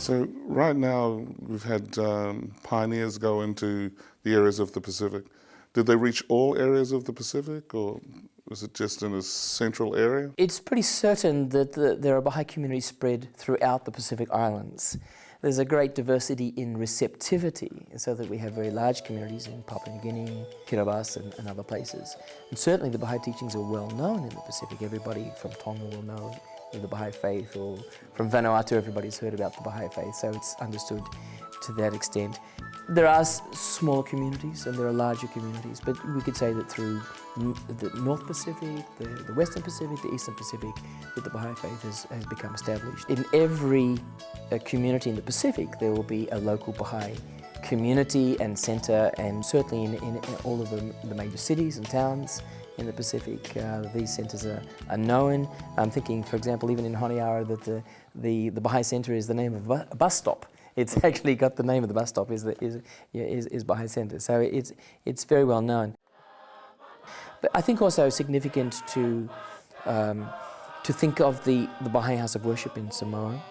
So right now we've had pioneers go into the areas of the Pacific. Did they reach all areas of the Pacific, or was it just in a central area? It's pretty certain that there are Baha'i communities spread throughout the Pacific Islands. There's a great diversity in receptivity, so that we have very large communities in Papua New Guinea, Kiribati and other places. And certainly the Baha'i teachings are well known in the Pacific. Everybody from Tonga will know the Baha'i Faith, or from Vanuatu everybody's heard about the Baha'i Faith, so it's understood to that extent. There are smaller communities and there are larger communities, but we could say that through the North Pacific, the Western Pacific, the Eastern Pacific, that the Baha'i Faith has become established. In every community in the Pacific, there will be a local Baha'i community and centre, and certainly in all of the major cities and towns in the Pacific, these centres are known. I'm thinking, for example, even in Honiara, that the Baha'i Centre is the name of a bus stop. It's actually got the name of the bus stop is Baha'i Centre, so it's very well known. But I think also significant to think of the Baha'i House of Worship in Samoa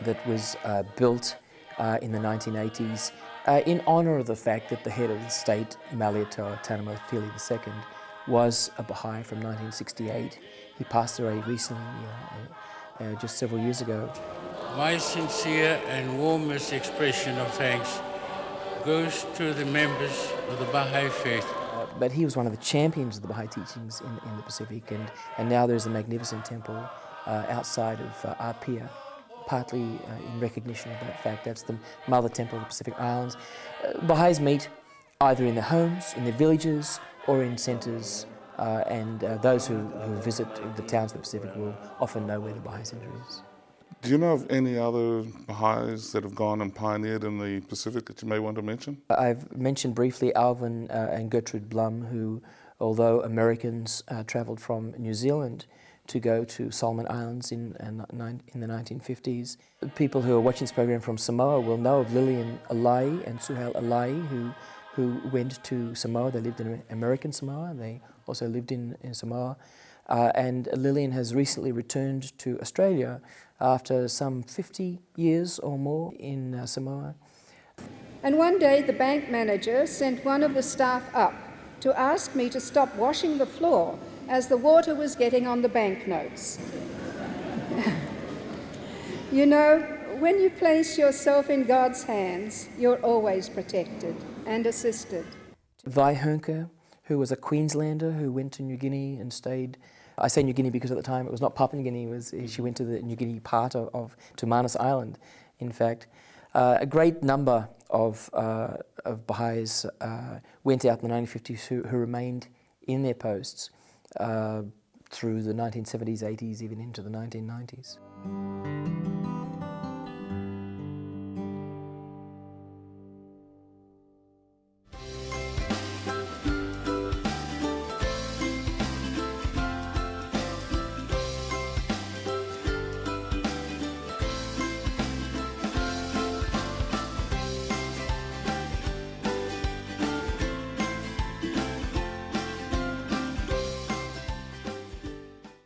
that was built in the 1980s in honour of the fact that the head of the state, Malietoa Tanamo Fili II, was a Baha'i from 1968. He passed away recently, just several years ago. My sincere and warmest expression of thanks goes to the members of the Baha'i Faith. But he was one of the champions of the Baha'i teachings in the Pacific, and now there's a magnificent temple outside of Apia, partly in recognition of that fact. That's the mother temple of the Pacific Islands. Baha'is meet either in their homes, in their villages, or in centres, and those who visit the towns of the Pacific will often know where the Baha'i Centre is. Do you know of any other Baha'is that have gone and pioneered in the Pacific that you may want to mention? I've mentioned briefly Alvin and Gertrude Blum, who, although Americans travelled from New Zealand to go to Solomon Islands in the 1950s. People who are watching this program from Samoa will know of Lillian Alai'i and Suhail Alai'i, who went to Samoa. They lived in American Samoa. They also lived in Samoa. And Lillian has recently returned to Australia after some 50 years or more in Samoa. And one day the bank manager sent one of the staff up to ask me to stop washing the floor as the water was getting on the banknotes. You know, when you place yourself in God's hands, you're always protected and assisted. Vai Hunker, who was a Queenslander who went to New Guinea and stayed. I say New Guinea because at the time it was not Papua New Guinea, she went to the New Guinea part to Manus Island, in fact. A great number of Baha'is went out in the 1950s who remained in their posts through the 1970s, 80s, even into the 1990s.